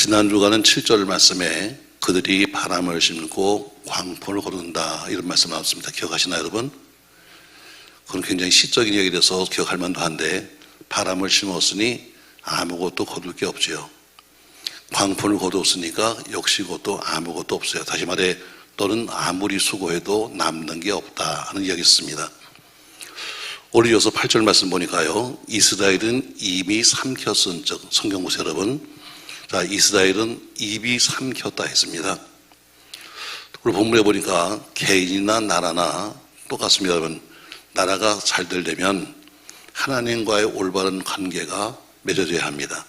지난주가는 7절 말씀에 그들이 바람을 심고 광풍을 거둔다 이런 말씀 나왔습니다. 기억하시나요 여러분? 그건 굉장히 시적인 얘기라서 기억할 만도 한데 바람을 심었으니 아무것도 거둘 게 없지요. 광풍을 거두었으니까 역시 그것도 아무것도 없어요. 다시 말해 너는 아무리 수고해도 남는 게 없다 하는 이야기였습니다. 오늘 이어서 8절 말씀 보니까요. 이스라엘은 입이 삼켰은 즉 성경 보세요 여러분. 자, 이스라엘은 입이 삼켰다 했습니다. 오늘 본문에 보니까 개인이나 나라나 똑같습니다 여러분. 나라가 잘 되려면 하나님과의 올바른 관계가 맺어져야 합니다.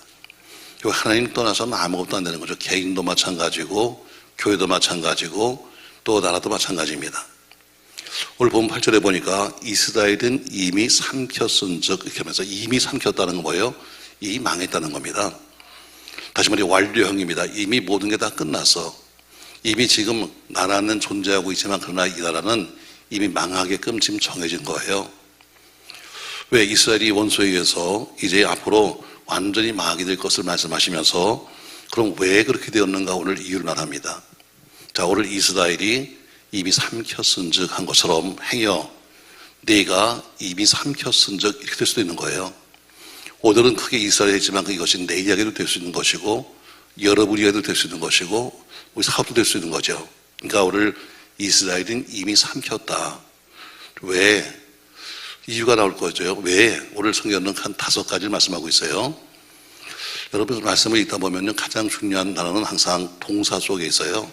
하나님 떠나서는 아무것도 안 되는 거죠. 개인도 마찬가지고 교회도 마찬가지고 또 나라도 마찬가지입니다. 오늘 본 8절에 보니까 이스라엘은 이미 삼켰은즉 이렇게 하면서 이미 삼켰다는 건 뭐예요? 이미 망했다는 겁니다. 다시 말해 완료형입니다. 이미 모든 게 다 끝났어. 이미 지금 나라는 존재하고 있지만 그러나 이 나라는 이미 망하게끔 지금 정해진 거예요. 왜 이스라엘이 원수에 의해서 이제 앞으로 완전히 망하게 될 것을 말씀하시면서 그럼 왜 그렇게 되었는가 오늘 이유를 말합니다. 자, 오늘 이스라엘이 이미 삼켰은즉 한 것처럼 행여 네가 이미 삼켰은즉 이렇게 될 수도 있는 거예요. 오늘은 크게 이스라엘이 했지만 그것이 내 이야기도 될 수 있는 것이고 여러분 이야기도 될 수 있는 것이고 우리 사업도 될 수 있는 거죠. 그러니까 오늘 이스라엘은 이미 삼켰다. 왜? 이유가 나올 거죠. 왜? 오늘 성경은 한 5가지를 말씀하고 있어요. 여러분 말씀을 읽다 보면 가장 중요한 단어는 항상 동사 속에 있어요.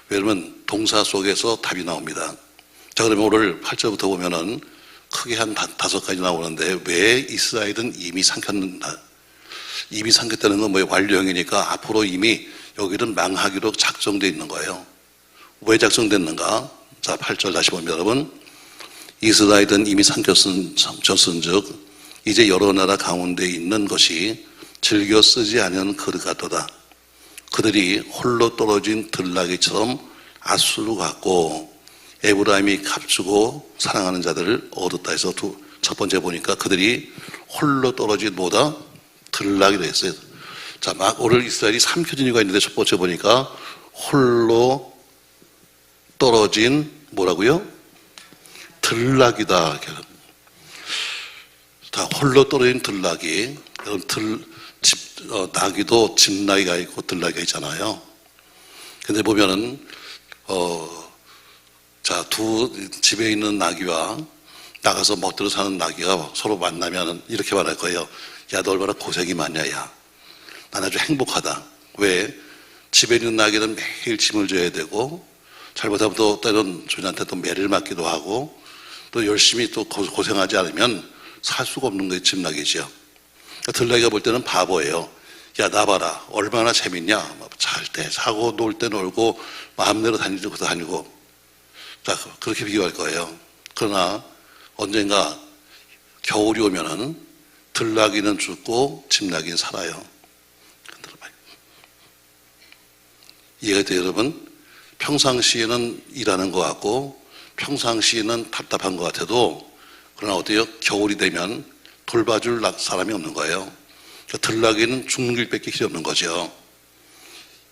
왜냐면 동사 속에서 답이 나옵니다. 자, 그러면 오늘 8절부터 보면은 크게 한 5가지 나오는데 왜 이스라엘은 이미 삼켰는가? 이미 삼켰다는 건 뭐예요? 완료형이니까 앞으로 이미 여기는 망하기로 작정되어 있는 거예요. 왜 작정됐는가? 자, 8절 다시 보면 여러분. 이스라엘은 이미 삼켰은즉 이제 여러 나라 가운데 있는 것이 즐겨 쓰지 않은 그릇 같도다. 그들이 홀로 떨어진 들나귀처럼 앗수로 같고 에브라임이 값주고 사랑하는 자들을 얻었다 해서 첫 번째 보니까 그들이 홀로 떨어진 뭐다? 들나귀로 했어요. 자, 막 오늘 이스라엘이 삼켜진 이유가 있는데 첫 번째 보니까 홀로 떨어진 뭐라고요? 들나귀다. 자, 홀로 떨어진 들나귀. 나귀도 집나귀가 있고 들나귀가 있잖아요. 근데 보면은 자, 집에 있는 나귀와 나가서 멋대로 사는 나귀가 서로 만나면 이렇게 말할 거예요. 야, 너 얼마나 고생이 많냐, 야. 난 아주 행복하다. 왜? 집에 있는 나귀는 매일 짐을 져야 되고, 잘못하면 또 때론 주인한테 또 매를 맞기도 하고, 또 열심히 또 고생하지 않으면 살 수가 없는 거예요, 집나귀죠. 들나귀가 볼 때는 바보예요. 야, 나 봐라. 얼마나 재밌냐. 잘 때 자고, 놀 때 놀고, 마음대로 다니고 다니고. 자, 그렇게 비교할 거예요. 그러나 언젠가 겨울이 오면은 들나귀는 죽고 집나귀는 살아요. 이해가 돼요, 여러분? 평상시에는 일하는 것 같고 평상시에는 답답한 것 같아도 그러나 어때요? 겨울이 되면 돌봐줄 사람이 없는 거예요. 그러니까 들나귀는 죽는 길밖에 길이 없는 거죠.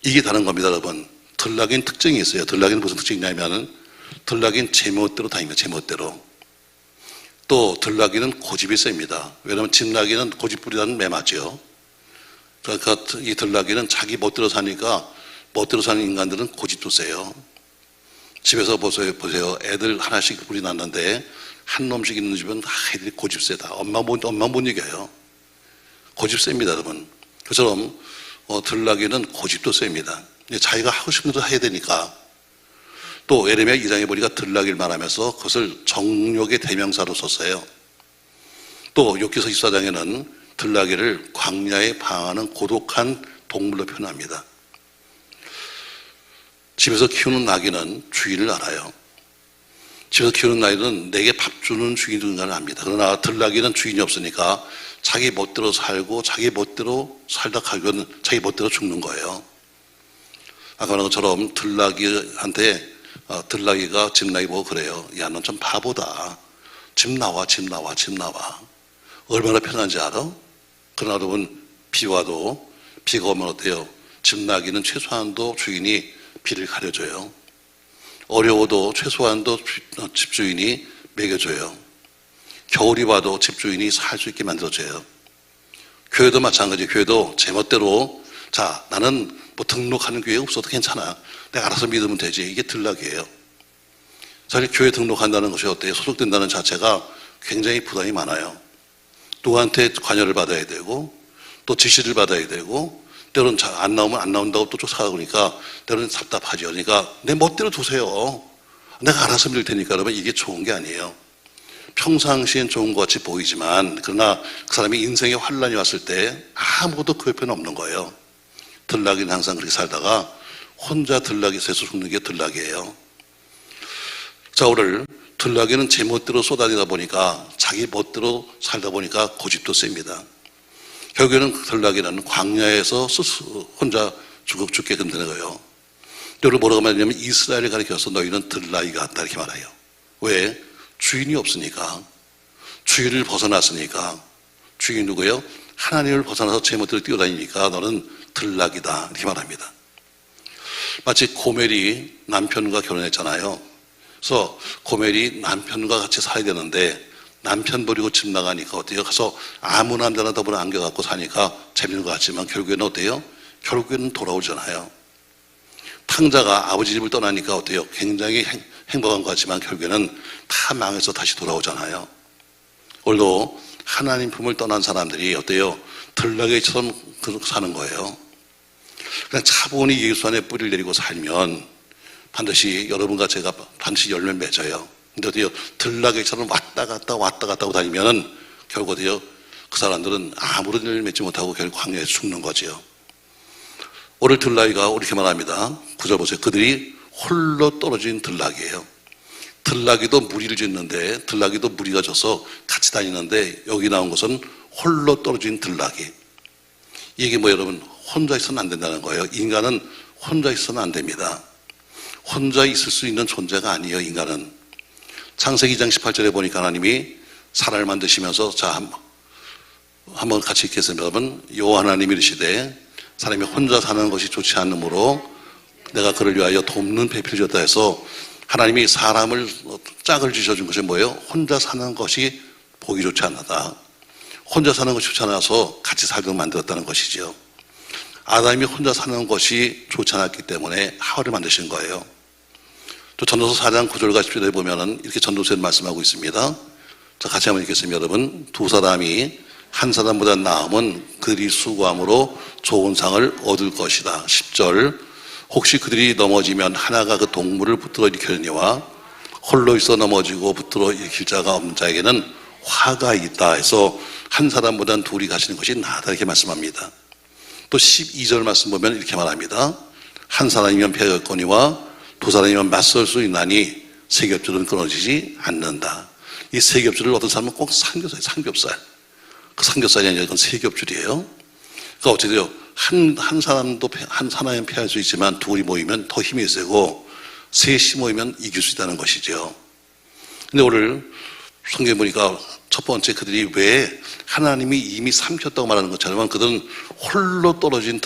이게 다른 겁니다, 여러분. 들나귀는 특징이 있어요. 들나귀는 무슨 특징이냐면은 들나귀는 제멋대로 다닙니다. 제멋대로. 또 들나귀는 고집이 셉니다. 왜냐하면 집나귀는 고집부리다는 매 맞죠. 그러니까 이 들나귀는 자기 멋대로 사니까 멋대로 사는 인간들은 고집도 세요. 집에서 보세요. 애들 하나씩 불이 났는데 한 놈씩 있는 집은 애들이 고집 세다. 엄마 못 이겨요. 고집 셉니다, 여러분. 그처럼 들나귀는 고집도 셉니다. 자기가 하고 싶은 대로 해야 되니까. 또 에레미야 2장에 보니까 들나귀를 말하면서 그것을 정욕의 대명사로 썼어요. 또 욥기서 24장에는 들나귀를 광야에 방황하는 고독한 동물로 표현합니다. 집에서 키우는 나귀는 주인을 알아요. 집에서 키우는 나귀는 내게 밥 주는 주인이 누군가를 압니다. 그러나 들나귀는 주인이 없으니까 자기 멋대로 살고 자기 멋대로 살다 가면 자기 멋대로 죽는 거예요. 아까 말한 것처럼 들나귀가 집나귀 보고 그래요. 야, 넌 좀 바보다. 집 나와. 얼마나 편한지 알아? 그러나 여러분, 비가 오면 어때요? 집 나기는 최소한도 주인이 비를 가려줘요. 어려워도 최소한도 집주인이 먹여줘요. 겨울이 와도 집주인이 살 수 있게 만들어줘요. 교회도 마찬가지. 교회도 제멋대로 자 나는 뭐 등록하는 교회 없어도 괜찮아. 내가 알아서 믿으면 되지. 이게 들락이에요. 사실 교회 등록한다는 것이 어때요? 소속된다는 자체가 굉장히 부담이 많아요. 누구한테 관여를 받아야 되고 또 지시를 받아야 되고 때로는 안 나오면 안 나온다고 또 쫓아가고 그러니까 때로는 답답하죠. 그러니까 내 멋대로 두세요. 내가 알아서 믿을 테니까. 여러분 이게 좋은 게 아니에요. 평상시엔 좋은 것 같이 보이지만 그러나 그 사람이 인생에 환란이 왔을 때 아무것도 그 옆에는 없는 거예요. 들락이는 항상 그렇게 살다가 혼자 들락이 새서 죽는 게 들락이에요. 자, 오늘 들락이는 제 멋대로 쏟아내다 보니까 자기 멋대로 살다 보니까 고집도 셉니다. 결국에는 들락이라는 광야에서 스스로 혼자 죽게 된다는 거예요. 여러분 뭐라고 말하냐면 이스라엘을 가리켜서 너희는 들락이 같다 이렇게 말해요. 왜? 주인이 없으니까. 주인을 벗어났으니까. 주인이 누구예요? 하나님을 벗어나서 제 멋대로 뛰어다니니까 너는 들락이다 이렇게 말합니다. 마치 고멜이 남편과 결혼했잖아요. 그래서 고멜이 남편과 같이 살아야 되는데 남편 버리고 집 나가니까 어때요? 가서 아무 남자나 더불어 안겨갖고 사니까 재밌는 것 같지만 결국에는 어때요? 결국에는 돌아오잖아요. 탕자가 아버지 집을 떠나니까 어때요? 굉장히 행복한 것 같지만 결국에는 다 망해서 다시 돌아오잖아요. 오늘도 하나님 품을 떠난 사람들이 어때요? 들락이처럼 사는 거예요. 그냥 차분히 예수 안에 뿌리를 내리고 살면 반드시 여러분과 제가 반드시 열매 맺어요. 근데 어때요? 들락이처럼 왔다 갔다 하고 다니면은 결국 어때요? 그 사람들은 아무런 열매 맺지 못하고 결국 광야에서 죽는 거지요. 오늘 들락이가 이렇게 말합니다. 9절 보세요. 그들이 홀로 떨어진 들락이에요. 들락이도 무리를 짓는데 들락이도 무리가 져서 같이 다니는데 여기 나온 것은 홀로 떨어진 들락이. 이게 뭐 여러분 혼자 있어는 안 된다는 거예요. 인간은 혼자 있어는 안 됩니다. 혼자 있을 수 있는 존재가 아니에요. 인간은. 창세기 2장 18절에 보니까 하나님이 사람을 만드시면서 자 한번 같이 읽겠습니다. 여러분 여호와 하나님이 이르시되 사람이 혼자 사는 것이 좋지 않으므로 내가 그를 위하여 돕는 배필을 줬다 해서 하나님이 사람을 짝을 지셔준 것이 뭐예요? 혼자 사는 것이 보기 좋지 않다. 혼자 사는 것이 좋지 않아서 같이 살도록 만들었다는 것이죠. 아담이 혼자 사는 것이 좋지 않았기 때문에 하와를 만드신 거예요. 또 전도서 4장 9절과 10절에 보면은 이렇게 전도서에 말씀하고 있습니다. 자, 같이 한번 읽겠습니다. 여러분, 두 사람이 한 사람보다 나음은 그들이 수고함으로 좋은 상을 얻을 것이다. 10절 혹시 그들이 넘어지면 하나가 그 동물을 붙들어 일으키려니와 홀로 있어 넘어지고 붙들어 일으킬 자가 없는 자에게는 화가 있다 해서 한 사람보다는 둘이 가시는 것이 나다 이렇게 말씀합니다. 또 12절 말씀 보면 이렇게 말합니다. 한 사람이면 패하겠거니와 두 사람이면 맞설 수 있나니 세 겹줄은 끊어지지 않는다. 이 세 겹줄을 어떤 사람은 꼭 삼겹살. 그 삼겹살이 아니라 이건 세 겹줄이에요. 그러니까 어찌돼요? 한 사람도 한 사람은 패할 수 있지만 둘이 모이면 더 힘이 세고 셋이 모이면 이길 수 있다는 것이죠. 근데 오늘 성경에 보니까 첫 번째 그들이 왜 하나님이 이미 삼켰다고 말하는 것처럼 그들은 홀로 떨어진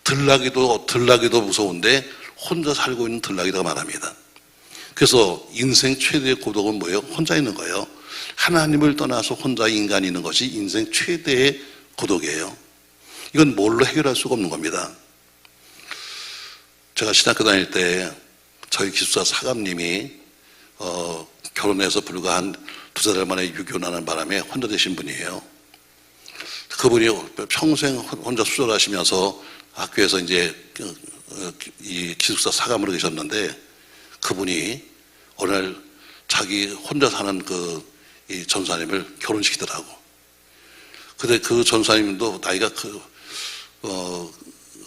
들락이도 무서운데 혼자 살고 있는 들락이라고 말합니다. 그래서 인생 최대의 고독은 뭐예요? 혼자 있는 거예요. 하나님을 떠나서 혼자 인간이 있는 것이 인생 최대의 고독이에요. 이건 뭘로 해결할 수가 없는 겁니다. 제가 신학교 다닐 때 저희 기숙사 사감님이 결혼해서 불과 한 두세 달 만에 유교나는 바람에 혼자 되신 분이에요. 그분이 평생 혼자 수절하시면서 학교에서 이제 이 기숙사 사감으로 계셨는데 그분이 어느 날 자기 혼자 사는 이 전사님을 결혼시키더라고. 근데 그 전사님도 나이가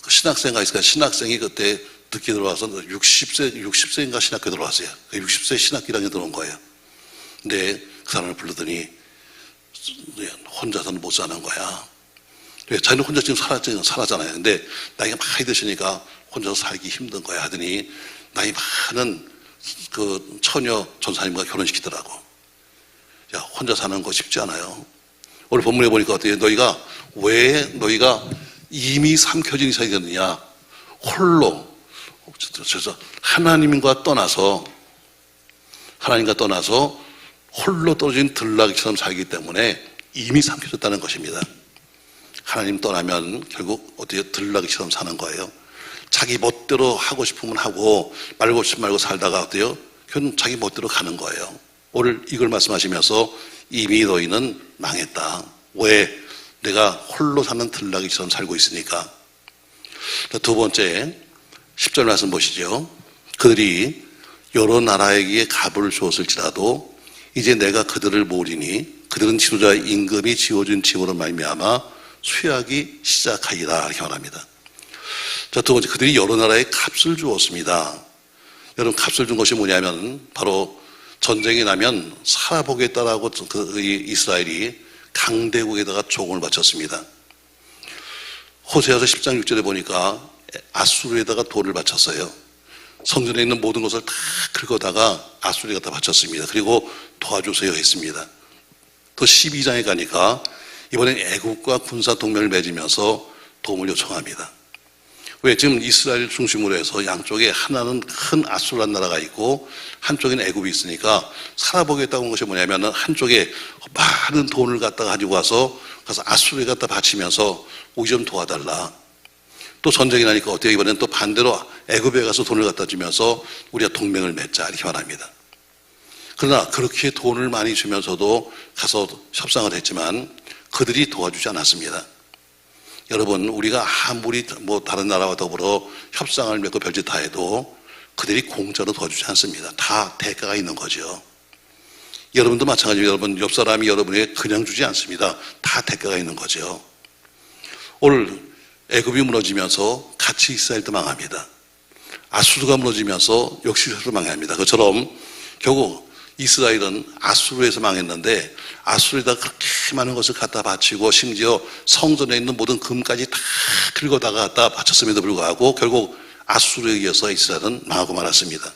신학생가 있으니까 신학생이 그때 늦게 들어와서 60세인가 신학교 들어왔어요. 60세 신학교 1학년 들어온 거예요. 근데 그 사람을 부르더니 혼자서는 못 사는 거야. 자기는 혼자 지금 살았잖아요. 근데 나이가 많이 드시니까 혼자서 살기 힘든 거야 하더니 나이 많은 그 처녀 전사님과 결혼시키더라고. 야, 혼자 사는 거 쉽지 않아요. 오늘 본문에 보니까 어때요? 너희가 이미 삼켜진 이스라엘이었느냐? 홀로 하나님과 떠나서 홀로 떨어진 들나귀처럼 살기 때문에 이미 삼켜졌다는 것입니다. 하나님 떠나면 결국 어떻게 들나귀처럼 사는 거예요. 자기 멋대로 하고 싶으면 하고 말고 싶으면 말고 살다가 어때요? 그건 자기 멋대로 가는 거예요. 오늘 이걸 말씀하시면서 이미 너희는 망했다. 왜? 내가 홀로 사는 들나귀처럼 살고 있으니까. 두 번째 10절 말씀 보시죠. 그들이 여러 나라에게 갑을 주었을지라도 이제 내가 그들을 모으리니 그들은 지도자의 임금이 지어준 집으로 말미암아 쇠하기 시작하리라 이렇게 말합니다. 자, 두 번째, 그들이 여러 나라에 값을 주었습니다. 여러분, 값을 준 것이 뭐냐면 바로 전쟁이 나면 살아보겠다라고 이스라엘이 강대국에다가 조공을 바쳤습니다. 호세아서 10장 6절에 보니까 아수르에다가 돌을 바쳤어요. 성전에 있는 모든 것을 다 긁어다가 아수르에 갖다 바쳤습니다. 그리고 도와주세요 했습니다. 또 12장에 가니까 이번엔 애국과 군사 동맹을 맺으면서 도움을 요청합니다. 왜? 지금 이스라엘 중심으로 해서 양쪽에 하나는 큰 아수르란 나라가 있고 한쪽에는 애굽이 있으니까 살아보겠다고 한 것이 뭐냐면 한쪽에 많은 돈을 갖다가 가지고 가서 아수르에 갖다 바치면서 우리 좀 도와달라. 또 전쟁이 나니까 어때요? 이번엔 또 반대로 애굽에 가서 돈을 갖다 주면서 우리가 동맹을 맺자 이렇게 말합니다. 그러나 그렇게 돈을 많이 주면서도 가서 협상을 했지만 그들이 도와주지 않았습니다. 여러분, 우리가 아무리 다른 나라와 더불어 협상을 맺고 별짓 다 해도 그들이 공짜로 도와주지 않습니다. 다 대가가 있는 거죠. 여러분도 마찬가지로 여러분 옆 사람이 여러분에게 그냥 주지 않습니다. 다 대가가 있는 거죠. 오늘 애굽이 무너지면서 같이 이스라엘도 망합니다. 아수르가 무너지면서 역시 이스라엘도 망합니다. 그처럼 결국 이스라엘은 아수르에서 망했는데 아수르에다 그렇게 많은 것을 갖다 바치고 심지어 성전에 있는 모든 금까지 다 긁어다가 갖다 바쳤음에도 불구하고 결국 아수르에 의해서 이스라엘은 망하고 말았습니다.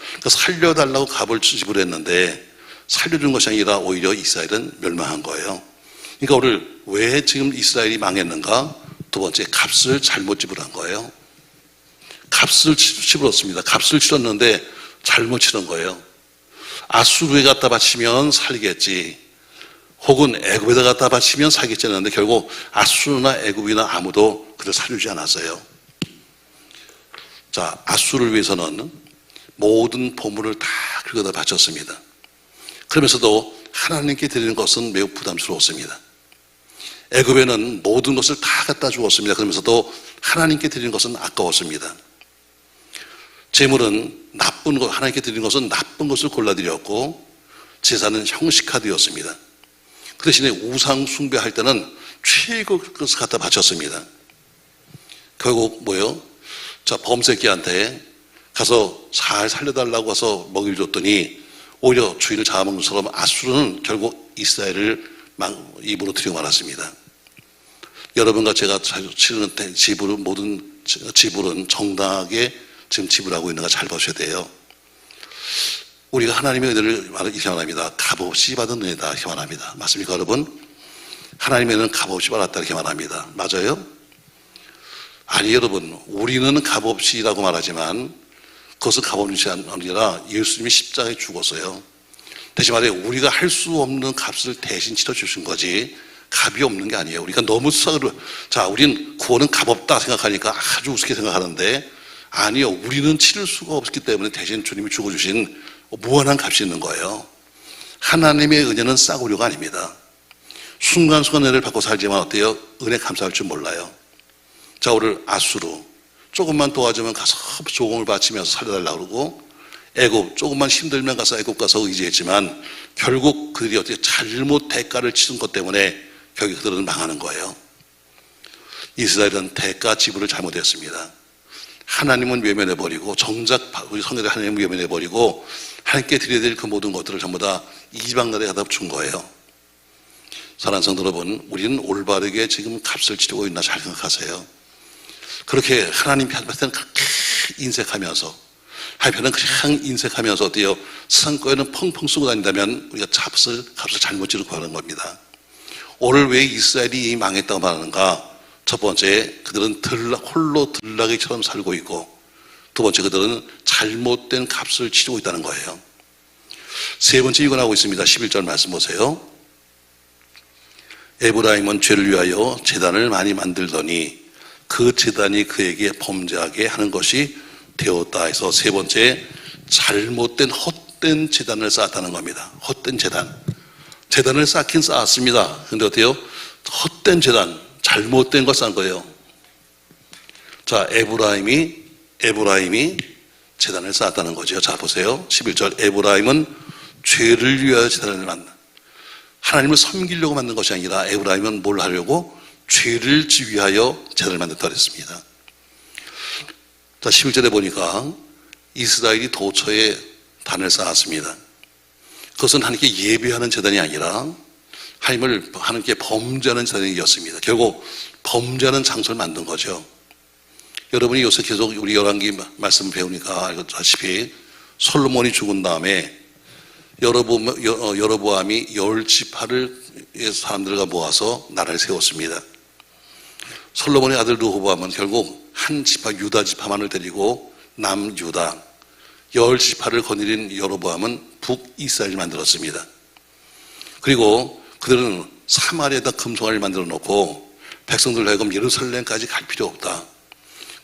그러니까 살려달라고 값을 지불했는데 살려준 것이 아니라 오히려 이스라엘은 멸망한 거예요. 그러니까 오늘 왜 지금 이스라엘이 망했는가? 두 번째, 값을 잘못 지불한 거예요. 값을 지불했습니다. 값을 치렀는데 잘못 치른 거예요. 아수르에 갖다 바치면 살겠지, 혹은 애굽에다 갖다 바치면 살겠지 했는데 결국 아수르나 애굽이나 아무도 그를 살려주지 않았어요. 자, 아수르를 위해서는 모든 보물을 다 긁어다 바쳤습니다. 그러면서도 하나님께 드리는 것은 매우 부담스러웠습니다. 애굽에는 모든 것을 다 갖다 주었습니다. 그러면서도 하나님께 드리는 것은 아까웠습니다. 재물은 나쁜 것, 하나님께 드리는 것은 나쁜 것을 골라드렸고 제사는 형식화되었습니다. 그 대신에 우상 숭배할 때는 최고 것을 갖다 바쳤습니다. 결국 뭐예요? 자, 범새끼한테 가서 잘 살려달라고 해서 먹이를 줬더니 오히려 주인을 잡아먹는 것처럼 아수르는 결국 이스라엘을 입으로 들이고 말았습니다. 여러분과 제가 치르는 지불은, 모든 지불은 정당하게 지금 지불하고 있는가 잘 보셔야 돼요. 우리가 하나님의 은혜를 이렇게 말합니다. 값없이 받은 은혜다 이렇게 말합니다. 맞습니까 여러분? 하나님의 은혜는 값없이 받았다 이렇게 말합니다. 맞아요? 아니 여러분, 우리는 값없이라고 말하지만 그것은 값없이 아니라 예수님이 십자가에 죽었어요. 대신 말해 우리가 할 수 없는 값을 대신 치러주신 거지 값이 없는 게 아니에요. 우리가 너무 우리는 구원은 값없다 생각하니까 아주 우습게 생각하는데 아니요, 우리는 치를 수가 없기 때문에 대신 주님이 죽어주신 무한한 값이 있는 거예요. 하나님의 은혜는 싸구려가 아닙니다. 순간순간 은혜를 받고 살지만 어때요? 은혜 감사할 줄 몰라요. 자, 오늘 아수르 조금만 도와주면 가서 조공을 바치면서 살려달라고 그러고, 애굽 조금만 힘들면 가서 애굽 가서 의지했지만 결국 그들이 어떻게 잘못 대가를 치른 것 때문에 결국 그들은 망하는 거예요. 이스라엘은 대가 지불을 잘못했습니다. 하나님은 외면해버리고 정작 우리 성경의 하나님은 외면해버리고 하나님께 드려야 될 그 모든 것들을 전부 다 이방 나라에 갖다 준 거예요. 사랑하는 성도 여러분, 우리는 올바르게 지금 값을 치르고 있나 잘 생각하세요. 그렇게 하나님 편한테는 그렇게 인색하면서 한편은 그냥 인색하면서 어때요? 세상 거에는 펑펑 쓰고 다닌다면 우리가 값을 잘못 치르고 하는 겁니다. 오늘 왜 이스라엘이 망했다고 말하는가? 첫 번째, 그들은 홀로 들락이처럼 살고 있고, 두 번째, 그들은 잘못된 값을 치르고 있다는 거예요. 세 번째 이거 나오고 있습니다. 11절 말씀 보세요. 에브라임은 죄를 위하여 제단을 많이 만들더니 그 제단이 그에게 범죄하게 하는 것이 되었다 해서 세 번째, 잘못된 헛된 제단을 쌓았다는 겁니다. 헛된 제단. 제단을 쌓긴 쌓았습니다. 근데 어때요? 헛된 제단, 잘못된 걸 쌓은 거예요. 자, 에브라임이 제단을 쌓았다는 거죠. 자, 보세요. 11절. 에브라임은 죄를 위하여 제단을 만든, 하나님을 섬기려고 만든 것이 아니라 에브라임은 뭘 하려고? 죄를 위하여 제단을 만들었다 그랬습니다. 자, 11절에 보니까 이스라엘이 도처에 단을 쌓았습니다. 그것은 하나님께 예배하는 제단이 아니라 하나님께 범죄하는 제단이었습니다. 결국 범죄하는 장소를 만든 거죠. 여러분이 요새 계속 우리 열왕기 말씀 배우니까 알다시피 솔로몬이 죽은 다음에 여로보암이 10지파를 사람들과 모아서 나라를 세웠습니다. 솔로몬의 아들 르호보암은 결국 한 지파, 유다 지파만을 데리고 남유다 10지파를 거느린 여로보암은 북이스라엘을 만들었습니다. 그리고 그들은 사마리아에다 금송아지를 만들어 놓고 백성들 하여금 예루살렘까지 갈 필요 없다,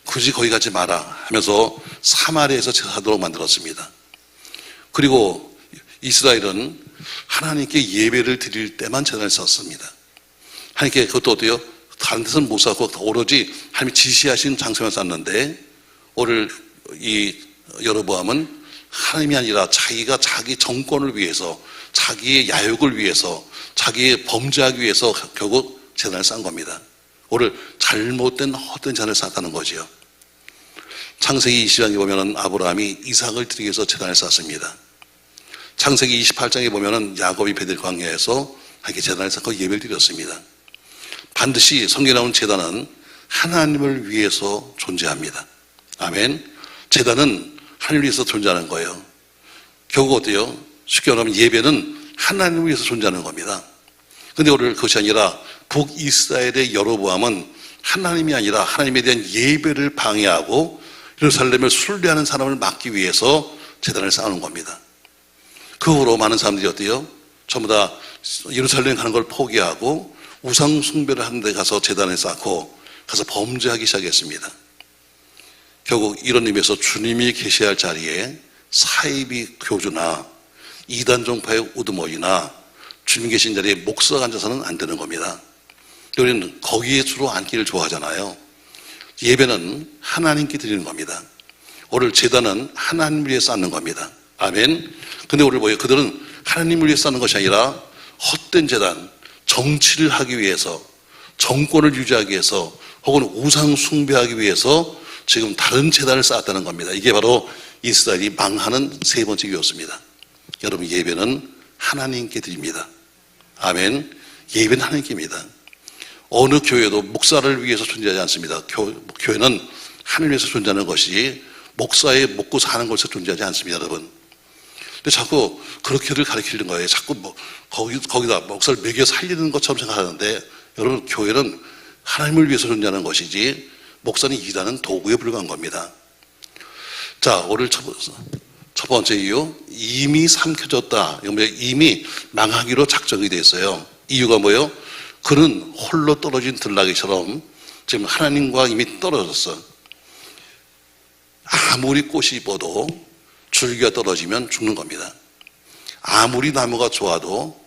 굳이 거기 가지 마라 하면서 사마리아에서 제사하도록 만들었습니다. 그리고 이스라엘은 하나님께 예배를 드릴 때만 제단을 썼습니다. 하나님께 그것도 어때요? 다른 데서는 못 쌓고 오로지 하나님이 지시하신 장소만 쌓는데, 오늘 이 여로보암은 하나님이 아니라 자기가 자기 정권을 위해서, 자기의 야욕을 위해서, 자기의 범죄하기 위해서 결국 제단을 쌓은 겁니다. 오늘 잘못된 헛된 제단을 쌓았다는 거지요. 창세기 20장에 보면은 아브라함이 이삭을 드리기 위해서 제단을 쌓습니다. 창세기 28장에 보면은 야곱이 베델 광야에서 하나님께 제단을 쌓고 예배를 드렸습니다. 반드시 성경에 나오는 제단은 하나님을 위해서 존재합니다. 아멘. 제단은 하나님을 위해서 존재하는 거예요. 결국 어때요? 쉽게 말하면 예배는 하나님을 위해서 존재하는 겁니다. 그런데 오늘 그것이 아니라 북이스라엘의 여로보암은 하나님이 아니라 하나님에 대한 예배를 방해하고 예루살렘을 순례하는 사람을 막기 위해서 제단을 쌓는 겁니다. 그 후로 많은 사람들이 어때요? 전부 다 예루살렘 가는 걸 포기하고 우상 숭배를 하는 데 가서 제단을 쌓고 가서 범죄하기 시작했습니다. 결국 이런 의미에서 주님이 계셔야 할 자리에 사이비 교주나 이단 종파의 우두머리나 주님 계신 자리에 목사가 앉아서는 안 되는 겁니다. 우리는 거기에 주로 앉기를 좋아하잖아요. 예배는 하나님께 드리는 겁니다. 오늘 제단은 하나님을 위해 쌓는 겁니다. 아멘. 근데 오늘 뭐예요? 그들은 하나님을 위해 쌓는 것이 아니라 헛된 제단, 정치를 하기 위해서, 정권을 유지하기 위해서, 혹은 우상 숭배하기 위해서 지금 다른 제단을 쌓았다는 겁니다. 이게 바로 이스라엘이 망하는 세 번째 교였습니다. 여러분, 예배는 하나님께 드립니다. 아멘. 예배는 하나님께입니다. 어느 교회도 목사를 위해서 존재하지 않습니다. 교회는 하나님을 위해서 존재하는 것이 목사의 먹고 사는 것에서 존재하지 않습니다, 여러분. 근데 자꾸 그렇게를 가르치는 거예요. 자꾸 거기다 목사를 먹여 살리는 것처럼 생각하는데, 여러분, 교회는 하나님을 위해서 존재하는 것이지 목사는 일하는 도구에 불과한 겁니다. 자, 오늘 첫 번째 이유, 이미 삼켜졌다. 이미 망하기로 작정이 돼 있어요. 이유가 뭐예요? 그는 홀로 떨어진 들나귀처럼 지금 하나님과 이미 떨어졌어. 아무리 꽃이 이뻐도 줄기가 떨어지면 죽는 겁니다. 아무리 나무가 좋아도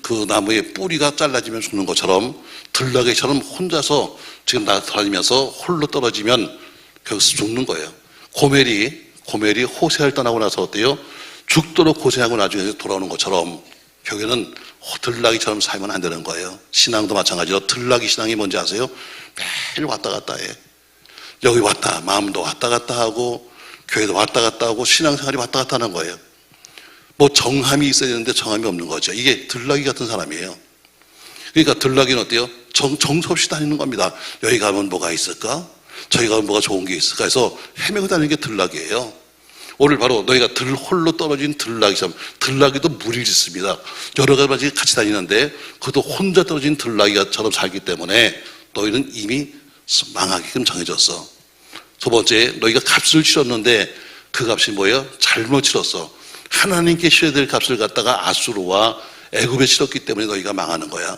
그 나무의 뿌리가 잘라지면 죽는 것처럼 들나귀처럼 혼자서 지금 다니면서 홀로 떨어지면 거기서 죽는 거예요. 고멜이 호세를 떠나고 나서 어때요? 죽도록 고생하고 나중에 돌아오는 것처럼 교회는 들나귀처럼 살면 안 되는 거예요. 신앙도 마찬가지로 들나귀 신앙이 뭔지 아세요? 매일 왔다 갔다 해. 여기 왔다, 마음도 왔다 갔다 하고 교회도 왔다 갔다 하고 신앙생활이 왔다 갔다 하는 거예요. 뭐 정함이 있어야 되는데 정함이 없는 거죠. 이게 들나귀 같은 사람이에요. 그러니까 들나귀는 어때요? 정서 없이 다니는 겁니다. 여기 가면 뭐가 있을까? 저기 가면 뭐가 좋은 게 있을까? 해서 헤매고 다니는 게 들나귀예요. 오늘 바로 너희가 홀로 떨어진 들나귀처럼, 들나귀도 무리를 짓습니다. 여러 가지 같이 다니는데 그것도 혼자 떨어진 들나귀처럼 살기 때문에 너희는 이미 망하게끔 정해졌어. 두 번째, 너희가 값을 치렀는데 그 값이 뭐예요? 잘못 치렀어. 하나님께 치러야 될 값을 갖다가 아수르와 애굽에 치렀기 때문에 너희가 망하는 거야.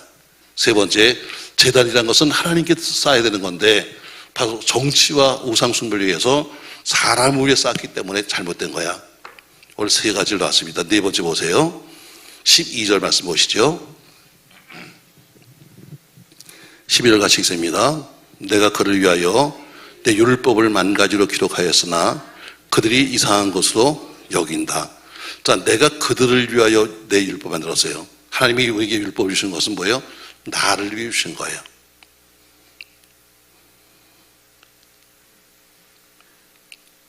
세 번째, 제단이라는 것은 하나님께 쌓아야 되는 건데 바로 정치와 우상 숭배를 위해서 사람을 위해 쌓았기 때문에 잘못된 거야. 오늘 세 가지를 나왔습니다. 네 번째 보세요. 12절 말씀 보시죠. 12절 같이 읽습니다. 내가 그를 위하여 내 율법을 만가지로 기록하였으나 그들이 이상한 것으로 여긴다. 자, 내가 그들을 위하여 내 율법 만들었어요. 하나님이 우리에게 율법을 주신 것은 뭐예요? 나를 위해 주신 거예요.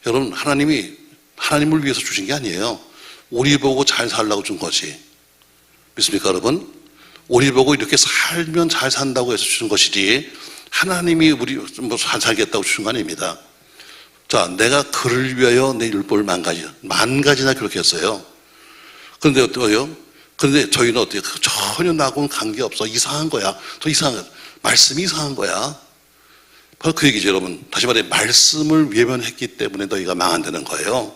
여러분, 하나님을 위해서 주신 게 아니에요. 우리 보고 잘 살라고 준 것이. 믿습니까, 여러분? 우리 보고 이렇게 살면 잘 산다고 해서 주신 것이지, 하나님이 우리 뭐 잘 살겠다고 주신 거 아닙니다. 자, 내가 그를 위하여 내 율법을 만 가지나 그렇게 했어요. 그런데 어때요? 그런데 저희는 어때요? 전혀 나하고는 관계없어. 이상한 거야. 더 이상한 거야. 말씀이 이상한 거야. 바로 그 얘기죠, 여러분. 다시 말해, 말씀을 외면했기 때문에 너희가 망한다는 거예요.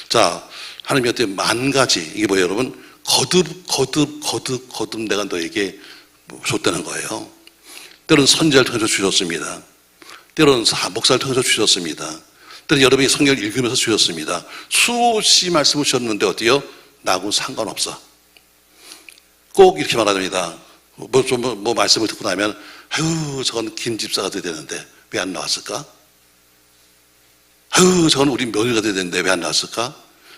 자, 하나님이 어때요? 만 가지. 이게 뭐예요, 여러분? 거듭 내가 너에게 줬다는 거예요. 때로는 선지자를 통해서 주셨습니다. 때로는 목사를 통해서 주셨습니다. 때로는 여러분이 성경을 읽으면서 주셨습니다. 수없이 말씀을 주셨는데 어때요? 나하고는 상관없어. 꼭 이렇게 말합니다. 뭐 말씀을 듣고 나면 아유, 저건 김 집사가 돼야 되는데 왜 안 나왔을까? 아유, 저건 우리 며느리가 돼야 되는데 왜 안 나왔을까?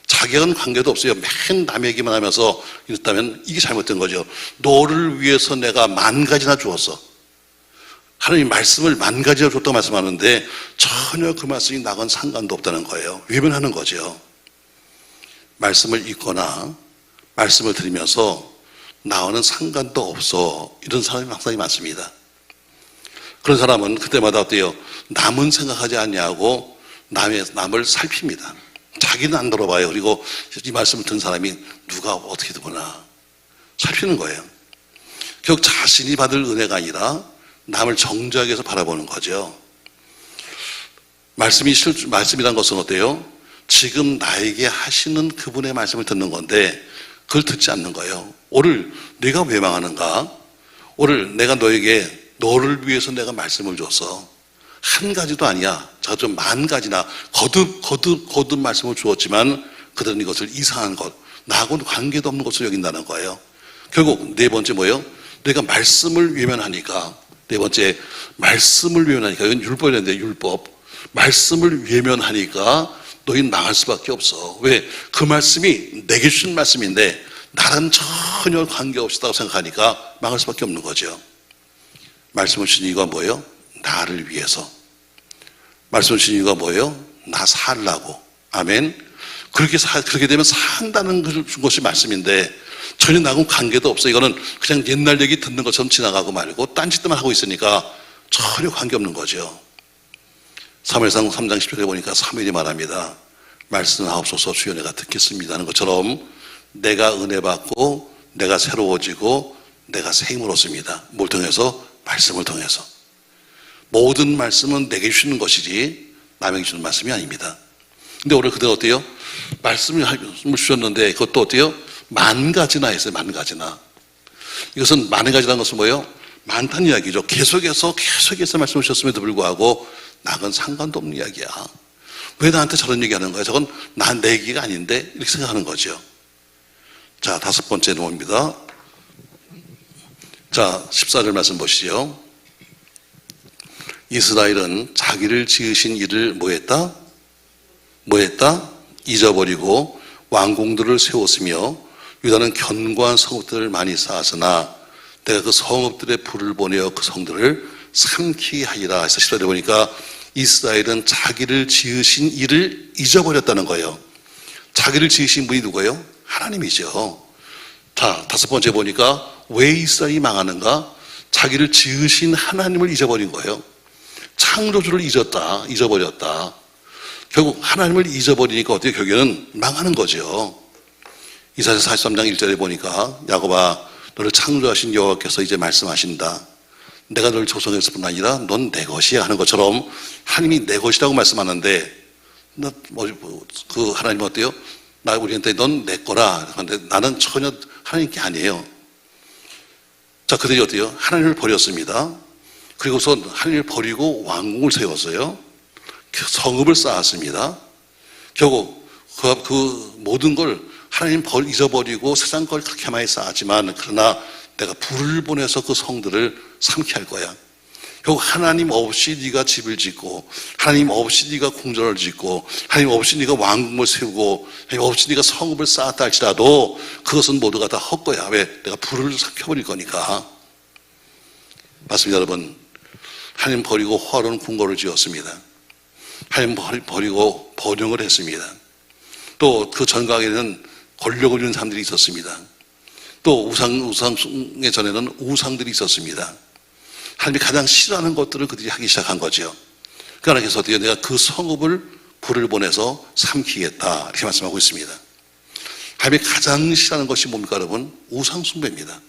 자기와는 관계도 없어요. 맨 남 얘기만 하면서 이랬다면 이게 잘못된 거죠. 너를 위해서 내가 만 가지나 주었어. 하나님 말씀을 만 가지나 줬다고 말씀하는데 전혀 그 말씀이 나건 상관도 없다는 거예요. 외면하는 거죠. 말씀을 읽거나 말씀을 들으면서 나와는 상관도 없어. 이런 사람이 항상 많습니다. 그런 사람은 그때마다 어때요? 남은 생각하지 않냐고 남을 살핍니다. 자기는 안 들어봐요. 그리고 이 말씀을 듣는 사람이 누가 어떻게 듣구나 살피는 거예요. 결국 자신이 받을 은혜가 아니라 남을 정죄하기 위해서 바라보는 거죠. 말씀이란 것은 어때요? 지금 나에게 하시는 그분의 말씀을 듣는 건데 그걸 듣지 않는 거예요. 오늘 네가 왜 망하는가? 오늘 내가 너를 위해서 내가 말씀을 줬어. 한 가지도 아니야. 제가 좀 만 가지나 거듭 말씀을 주었지만 그들은 이것을 이상한 것, 나하고는 관계도 없는 것으로 여긴다는 거예요. 결국 네 번째 뭐예요? 내가 말씀을 외면하니까. 네 번째, 말씀을 외면하니까. 이건 율법이라는데 율법. 말씀을 외면하니까 너희는 망할 수밖에 없어. 왜? 그 말씀이 내게 주신 말씀인데 나랑 전혀 관계없다고 생각하니까 망할 수밖에 없는 거죠. 말씀을 주신 이유가 뭐예요? 나를 위해서. 말씀을 주신 이유가 뭐예요? 나 살라고. 아멘. 그렇게 되면 산다는 것이 말씀인데 전혀 나하고 관계도 없어. 이거는 그냥 옛날 얘기 듣는 것처럼 지나가고 말고 딴짓만 하고 있으니까 전혀 관계없는 거죠. 사무엘상 3장 10절에 보니까 사무엘이 말합니다. 말씀하옵소서 주여 내가 듣겠습니다 하는 것처럼 내가 은혜 받고 내가 새로워지고 내가 새 힘을 얻습니다. 뭘 통해서? 말씀을 통해서. 모든 말씀은 내게 주시는 것이지 남에게 주는 말씀이 아닙니다. 근데 오늘 그대로 어때요? 말씀을 주셨는데 그것도 어때요? 만 가지나 했어요. 만 가지나. 이것은 만 가지라는 것은 뭐예요? 많다는 이야기죠. 계속해서 말씀을 주셨음에도 불구하고 나하고는 상관도 없는 이야기야. 왜 나한테 저런 얘기하는 거야? 저건 내 얘기가 아닌데 이렇게 생각하는 거죠. 자, 다섯 번째 봅니다. 자, 14절 말씀 보시죠. 이스라엘은 자기를 지으신 이를 뭐했다? 잊어버리고 왕궁들을 세웠으며 유다는 견고한 성읍들을 많이 쌓았으나 내가 그 성읍들의 불을 보내어 그 성들을 삼키게 하리라 해서 14절에 보니까 이스라엘은 자기를 지으신 이를 잊어버렸다는 거예요. 자기를 지으신 분이 누구예요? 하나님이죠. 자, 다섯 번째 보니까 왜 이스라엘이 망하는가? 자기를 지으신 하나님을 잊어버린 거예요. 창조주를 잊어버렸다. 결국 하나님을 잊어버리니까 어떻게 결국에는 망하는 거죠. 이사야 43장 1절에 보니까 야곱아 너를 창조하신 여호와께서 이제 말씀하신다. 내가 널 조성했을 뿐 아니라 넌 내 것이야 하는 것처럼 하나님이 내 것이라고 말씀하는데 그 하나님은 어때요? 우리한테 넌 내 거라. 그런데 나는 전혀 하나님 게 아니에요. 자, 그들이 어때요? 하나님을 버렸습니다. 그리고서 하나님을 버리고 왕궁을 세웠어요. 성읍을 쌓았습니다. 결국 그 모든 걸 하나님 잊어버리고 세상 걸 그렇게 많이 쌓았지만 그러나 내가 불을 보내서 그 성들을 삼게 할 거야. 결국 하나님 없이 네가 집을 짓고 하나님 없이 네가 궁전을 짓고 하나님 없이 네가 왕궁을 세우고 하나님 없이 네가 성읍을 쌓았다 할지라도 그것은 모두가 다 헛거야. 왜? 내가 불을 삭혀버릴 거니까. 맞습니다, 여러분. 하나님 버리고 화로운 궁궐을 지었습니다. 하나님 버리고 번영을 했습니다. 또 그 전각에는 권력을 주는 사람들이 있었습니다. 또 우상의 전에는 우상들이 있었습니다. 하나님이 가장 싫어하는 것들을 그들이 하기 시작한 거죠. 그러니까 하나님께서 어떻게 내가 그 성읍을 불을 보내서 삼키겠다 이렇게 말씀하고 있습니다. 하나님이 가장 싫어하는 것이 뭡니까 여러분? 우상숭배입니다.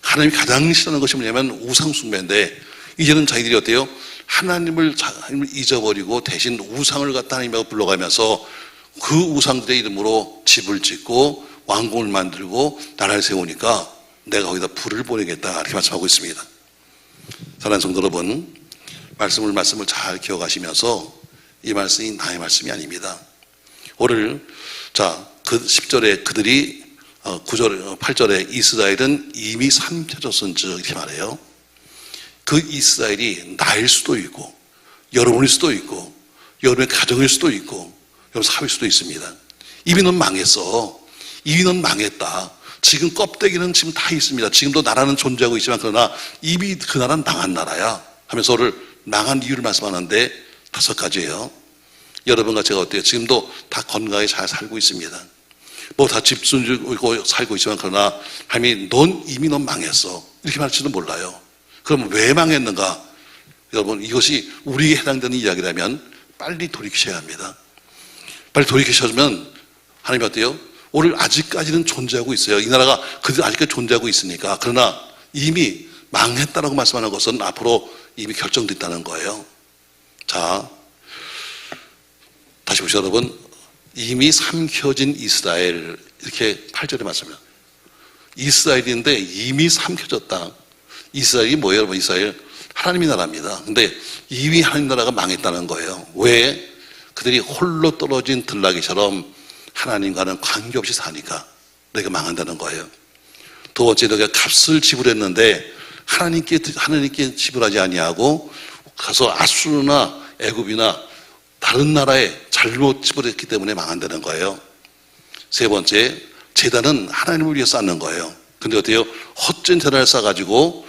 하나님이 가장 싫어하는 것이 뭐냐면 우상숭배인데 이제는 자기들이 어때요? 하나님을 잊어버리고 대신 우상을 갖다 하나님하고 불러가면서 그 우상들의 이름으로 집을 짓고 왕궁을 만들고 나라를 세우니까 내가 거기다 불을 보내겠다 이렇게 말씀하고 있습니다. 사랑하는 성도 여러분, 말씀을 잘 기억하시면서 이 말씀이 나의 말씀이 아닙니다. 오늘 그 10절에 그들이 8절에 이스라엘은 이미 삼켜졌은즉 이렇게 말해요. 그 이스라엘이 나일 수도 있고 여러분일 수도 있고 여러분의 가정일 수도 있고 여러분 사회일 수도 있습니다. 이미 넌 망했어. 이미 넌 망했다. 지금 껍데기는 지금 다 있습니다. 지금도 나라는 존재하고 있지만 그러나 이미 그 나라는 망한 나라야 하면서 망한 이유를 말씀하는데 5가지예요. 여러분과 제가 어때요? 지금도 다 건강하게 잘 살고 있습니다. 다 집순이고 살고 있지만 그러나 하나님이 이미 넌 망했어 이렇게 말할지도 몰라요. 그럼 왜 망했는가? 여러분 이것이 우리에게 해당되는 이야기라면 빨리 돌이키셔야 합니다. 빨리 돌이키셔주면 하나님이 어때요? 오늘 아직까지는 존재하고 있어요. 이 나라가 그들 아직까지 존재하고 있으니까. 그러나 이미 망했다라고 말씀하는 것은 앞으로 이미 결정됐다는 거예요. 자, 다시 보시죠 여러분. 이미 삼켜진 이스라엘 이렇게 8절에 말씀합니다. 이스라엘인데 이미 삼켜졌다. 이스라엘이 뭐예요 여러분? 이스라엘 하나님의 나라입니다. 근데 이미 하나님 나라가 망했다는 거예요. 왜? 그들이 홀로 떨어진 들나귀처럼 하나님과는 관계없이 사니까 내가 망한다는 거예요. 두 번째, 너가 값을 지불했는데 하나님께 지불하지 아니하고 가서 아수르나 애굽이나 다른 나라에 잘못 지불했기 때문에 망한다는 거예요. 세 번째, 제단은 하나님을 위해 쌓는 거예요. 근데 어때요? 헛된 재단을 쌓아가지고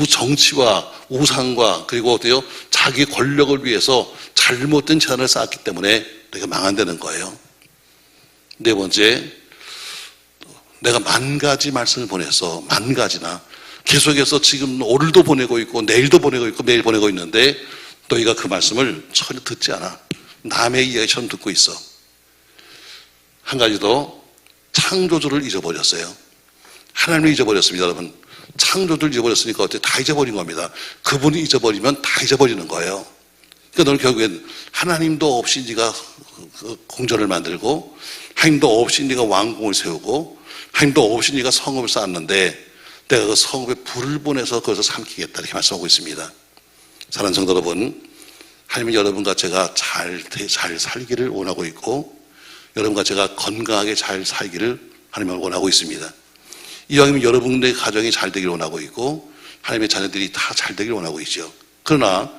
정치와 우상과 그리고 어때요? 자기 권력을 위해서 잘못된 재단을 쌓았기 때문에 내가 망한다는 거예요. 네 번째, 내가 10,000가지 말씀을 보내서 10,000가지나 계속해서 지금 오늘도 보내고 있고 내일도 보내고 있고 매일 보내고 있는데 너희가 그 말씀을 전혀 듣지 않아. 남의 이야기처럼 듣고 있어. 한 가지 더, 창조주를 잊어버렸어요. 하나님을 잊어버렸습니다 여러분. 창조주를 잊어버렸으니까 어때? 다 잊어버린 겁니다. 그분이 잊어버리면 다 잊어버리는 거예요. 그러니까 너는 결국엔 하나님도 없이 네가 궁전을 만들고 하나님도 없이 네가 왕궁을 세우고 하나님도 없이 네가 성읍을 쌓았는데 내가 그 성읍에 불을 보내서 그것을 삼키겠다 이렇게 말씀하고 있습니다. 사랑하는 성도 여러분, 하나님은 여러분과 제가 잘 살기를 원하고 있고 여러분과 제가 건강하게 잘 살기를 하나님은 원하고 있습니다. 이왕이면 여러분의 가정이 잘 되기를 원하고 있고 하나님의 자녀들이 다 잘 되기를 원하고 있죠. 그러나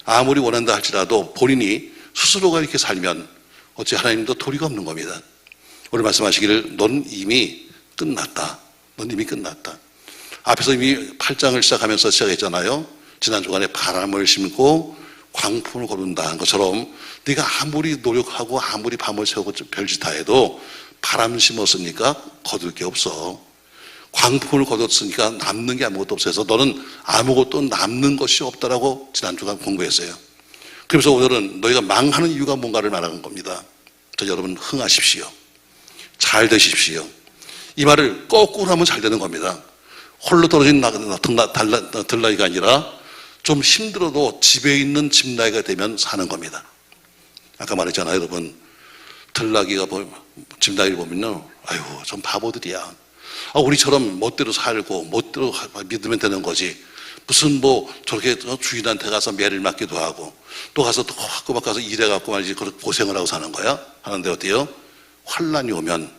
아무리 원한다 할지라도 본인이 스스로가 이렇게 살면 어찌 하나님도 도리가 없는 겁니다. 오늘 말씀하시기를 넌 이미 끝났다. 넌 이미 끝났다. 앞에서 이미 8장을 시작하면서 시작했잖아요. 지난 주간에 바람을 심고 광풍을 거둔다는 것처럼 네가 아무리 노력하고 아무리 밤을 새우고 별짓 다 해도 바람 심었으니까 거둘 게 없어. 광풍을 거뒀으니까 남는 게 아무것도 없어서 너는 아무것도 남는 것이 없다라고 지난 주간 공부했어요. 그래서 오늘은 너희가 망하는 이유가 뭔가를 말하는 겁니다. 여러분 흥하십시오. 잘 되십시오. 이 말을 거꾸로 하면 잘 되는 겁니다. 홀로 떨어진 들나귀가 아니라 좀 힘들어도 집에 있는 집나귀가 되면 사는 겁니다. 아까 말했잖아요, 여러분. 들나귀가 집나귀를 보면요, 아유, 좀 바보들이야. 우리처럼 멋대로 살고 멋대로 믿으면 되는 거지. 무슨 저렇게 주인한테 가서 매를 맞기도 하고 또 가서 또 학교 가서 일해갖고 말이지 그렇게 고생을 하고 사는 거야? 하는데 어때요? 환란이 오면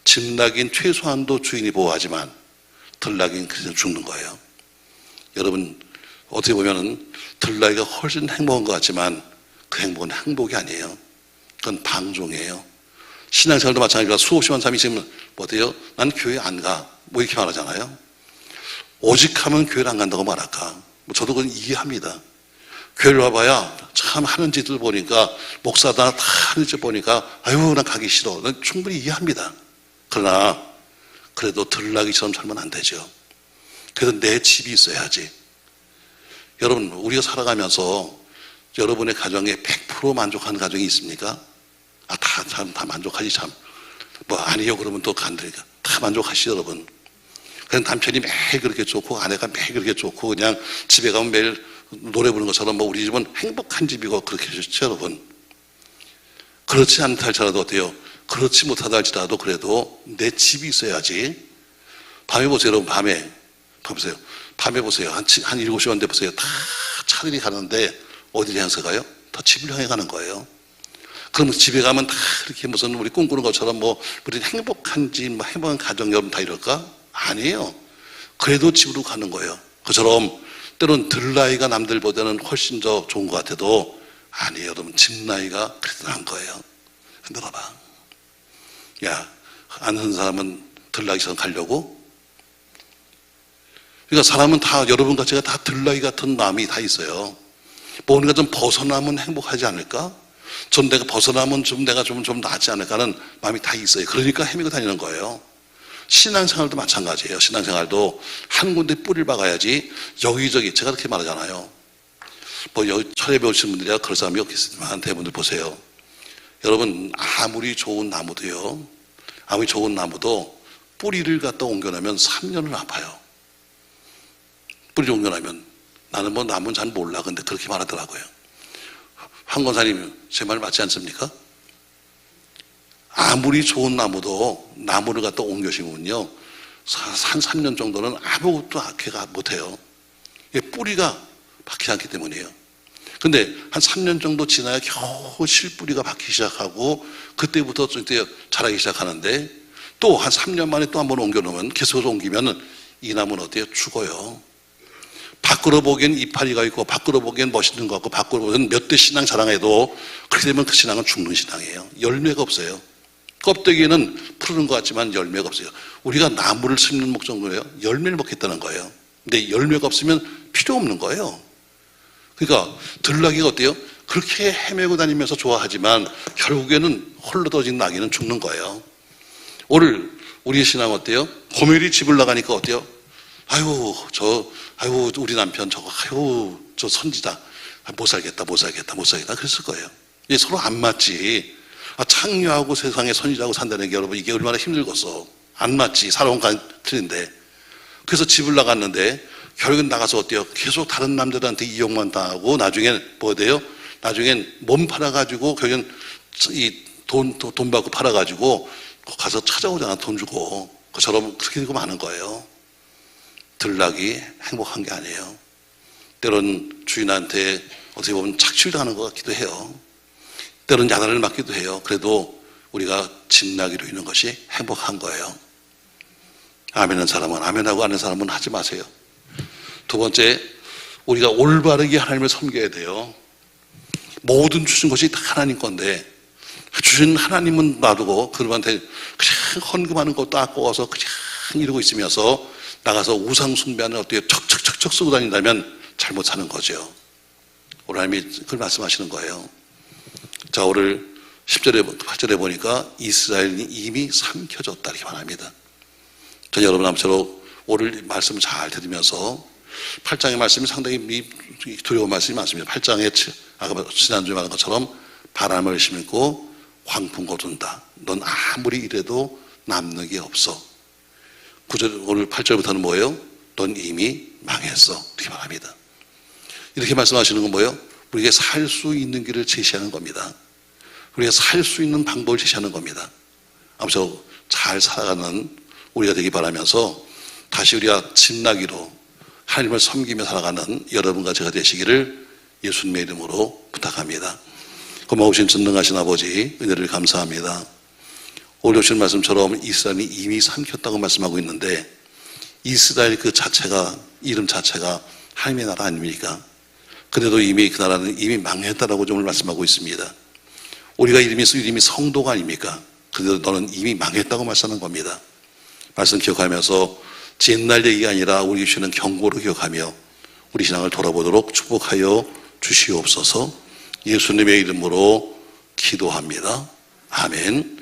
집나귀는 최소한도 주인이 보호하지만 들나귀는 그냥 죽는 거예요. 여러분, 어떻게 보면은 들나귀가 훨씬 행복한 것 같지만 그 행복은 행복이 아니에요. 그건 방종이에요. 신앙생활도 마찬가지로 수없이 많은 사람이 지금 어때요? 난 교회 안 가. 이렇게 말하잖아요. 오직 하면 교회를 안 간다고 말할까? 저도 그건 이해합니다. 교회를 와봐야 참 하는 짓을 보니까 목사다 다 하는 짓 보니까 아유, 난 가기 싫어. 난 충분히 이해합니다. 그러나 그래도 들나귀처럼 살면 안 되죠. 그래도 내 집이 있어야지. 여러분, 우리가 살아가면서 여러분의 가정에 100% 만족하는 가정이 있습니까? 다 만족하지 참. 아니요 그러면 또 간다니까. 다 만족하시죠, 여러분. 그냥 남편이 매일 그렇게 좋고 아내가 매일 그렇게 좋고 그냥 집에 가면 매일 노래 부르는 것처럼 우리 집은 행복한 집이고 그렇게 좋죠, 여러분. 그렇지 않다 할지라도 어때요? 그렇지 못하다 할지라도 그래도 내 집이 있어야지. 밤에 보세요, 여러분. 밤에 보세요. 한 7시 왔는데 보세요. 다 차들이 가는데 어디를 향해서 가요? 다 집을 향해 가는 거예요. 그럼 집에 가면 다 이렇게 무슨 우리 꿈꾸는 것처럼 우리 행복한 집, 행복한 가정, 여러분 다 이럴까? 아니에요. 그래도 집으로 가는 거예요. 그처럼 때론 들나귀가 남들보다는 훨씬 더 좋은 것 같아도 아니에요. 여러분, 집나귀가 그래도 나은 거예요. 흔들어봐. 야, 아는 사람은 들나귀처럼 가려고? 그러니까 사람은 다 여러분 같이 다 들나귀 같은 마음이 다 있어요. 뭔가 좀 벗어나면 행복하지 않을까? 좀 내가 벗어나면 내가 좀 낫지 않을까 하는 마음이 다 있어요. 그러니까 헤매고 다니는 거예요. 신앙생활도 마찬가지예요. 신앙생활도 한 군데 뿌리를 박아야지 여기저기, 제가 그렇게 말하잖아요. 여기 철회 배우시는 분들이야 그럴 사람이 없겠지만 대부분들 보세요. 여러분, 아무리 좋은 나무도 뿌리를 갖다 옮겨놓으면 3년을 아파요. 뿌리를 옮겨놓으면 나는 나무는 잘 몰라. 근데 그렇게 말하더라고요. 황 권사님, 제 말 맞지 않습니까? 아무리 좋은 나무도 나무를 갖다 옮겨 심으면요, 한 3년 정도는 아무것도 못해요. 뿌리가 박히지 않기 때문이에요. 근데 한 3년 정도 지나야 겨우 실뿌리가 박히기 시작하고 그때부터 자라기 시작하는데 또 한 3년 만에 또 한 번 옮겨 놓으면 계속 옮기면 이 나무는 어때요? 죽어요. 밖으로 보기엔 이파리가 있고 밖으로 보기엔 멋있는 것 같고 밖으로 보기엔 몇 대 신앙 자랑해도 그렇게 되면 그 신앙은 죽는 신앙이에요. 열매가 없어요. 껍데기에는 푸르는 것 같지만 열매가 없어요. 우리가 나무를 심는 목적으로요, 열매를 먹겠다는 거예요. 근데 열매가 없으면 필요 없는 거예요. 그러니까 들나귀가 어때요? 그렇게 헤매고 다니면서 좋아하지만 결국에는 홀로 떨어진 나귀는 죽는 거예요. 오늘 우리의 신앙은 어때요? 고멜이 집을 나가니까 어때요? 아유, 우리 남편 저 선지자. 못 살겠다. 그랬을 거예요. 이게 서로 안 맞지. 창녀하고 세상에 선지자하고 산다는 게 여러분, 이게 얼마나 힘들겠어. 안 맞지. 살아온 건 틀린데. 그래서 집을 나갔는데, 결국엔 나가서 어때요? 계속 다른 남들한테 이용만 당하고, 나중엔 뭐 돼요? 나중엔 몸 팔아가지고, 결국엔 돈 받고 팔아가지고, 가서 찾아오잖아, 돈 주고. 그처럼 그렇게 되고 마는 거예요. 들나귀 행복한 게 아니에요. 때론 주인한테 어떻게 보면 착취당하는 것 같기도 해요. 때론 야단을 맞기도 해요. 그래도 우리가 집나귀로 있는 것이 행복한 거예요. 아멘하는 사람은 아멘하고 아는 사람은 하지 마세요. 두 번째, 우리가 올바르게 하나님을 섬겨야 돼요. 모든 주신 것이 다 하나님 건데 주신 하나님은 놔두고 그분한테 그냥 헌금하는 것도 아까워서 그냥 이러고 있으면서 나가서 우상 숭배하는 어떻게 척척척척 쓰고 다닌다면 잘못 사는 거죠. 오늘 하나님이 그걸 말씀하시는 거예요. 자, 오늘 10절에 8절에 보니까 이스라엘이 이미 삼켜졌다 이렇게 말합니다. 전 여러분 아무쪼록 오늘 말씀을 잘 들으면서 8장의 말씀이 상당히 두려운 말씀이 많습니다. 8장에 아까 지난주에 말한 것처럼 바람을 심고 광풍 거둔다. 넌 아무리 이래도 남는 게 없어. 9절, 오늘 8절부터는 뭐예요? 넌 이미 망했어. 이렇게 말합니다. 이렇게 말씀하시는 건 뭐예요? 우리에게 살 수 있는 길을 제시하는 겁니다. 우리가 살 수 있는 방법을 제시하는 겁니다. 아무쪼 잘 살아가는 우리가 되기 바라면서 다시 우리가 진나기로 하나님을 섬기며 살아가는 여러분과 제가 되시기를 예수님의 이름으로 부탁합니다. 고마우신 전능하신 아버지 은혜를 감사합니다. 오늘 오신 말씀처럼 이스라엘이 이미 삼켰다고 말씀하고 있는데 이스라엘 그 자체가 이름 자체가 하나님의 나라 아닙니까? 그래도 이미 그 나라는 이미 망했다라고 좀 말씀하고 있습니다. 우리가 이름이 성도가 아닙니까? 그래도 너는 이미 망했다고 말씀하는 겁니다. 말씀 기억하면서 옛날 얘기가 아니라 우리 주시는 경고를 기억하며 우리 신앙을 돌아보도록 축복하여 주시옵소서. 예수님의 이름으로 기도합니다. 아멘.